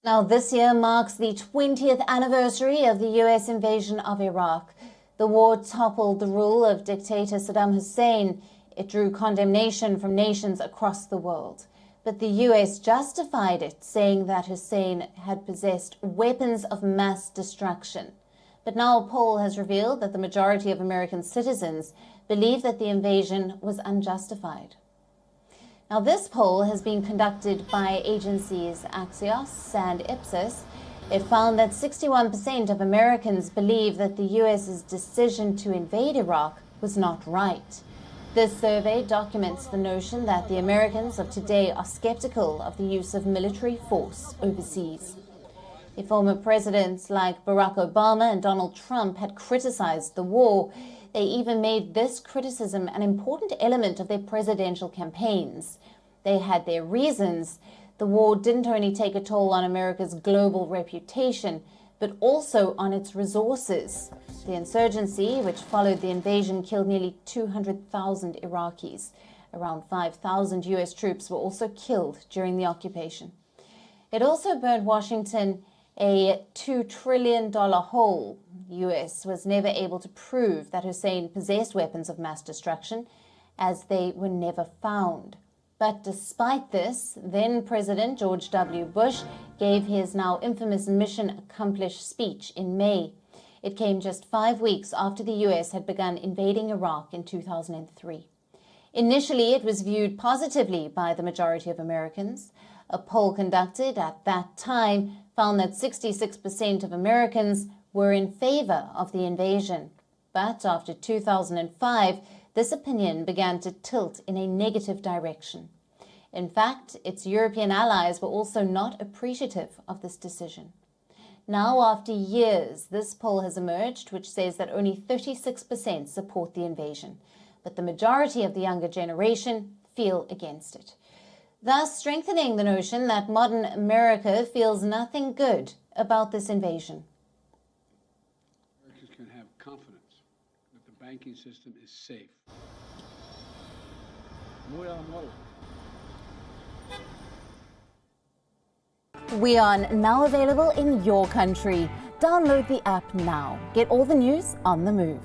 Now, this year marks the 20th anniversary of the US invasion of Iraq. The war toppled the rule of dictator Saddam Hussein. It drew condemnation from nations across the world. But the US justified it, saying that Hussein had possessed weapons of mass destruction. But now a poll has revealed that the majority of American citizens believe that the invasion was unjustified. Now, this poll has been conducted by agencies Axios and Ipsos. It found that 61% of Americans believe that the US's decision to invade Iraq was not right. This survey documents the notion that the Americans of today are skeptical of the use of military force overseas. If former presidents like Barack Obama and Donald Trump had criticized the war, they even made this criticism an important element of their presidential campaigns. They had their reasons. The war didn't only take a toll on America's global reputation, but also on its resources. The insurgency, which followed the invasion, killed nearly 200,000 Iraqis. Around 5,000 US troops were also killed during the occupation. It also burned Washington a $2 trillion hole. The US was never able to prove that Hussein possessed weapons of mass destruction, as they were never found. But despite this, then President George W. Bush gave his now infamous mission accomplished speech in May. It came just 5 weeks after the US had begun invading Iraq in 2003. Initially, it was viewed positively by the majority of Americans. A poll conducted at that time found that 66% of Americans were in favor of the invasion. But after 2005, this opinion began to tilt in a negative direction. In fact, its European allies were also not appreciative of this decision. Now, after years, this poll has emerged which says that only 36% support the invasion, but the majority of the younger generation feel against it, thus strengthening the notion that modern America feels nothing good about this invasion. Americans can have confidence that the banking system is safe. WION, now available in your country. Download the app now. Get all the news on the move.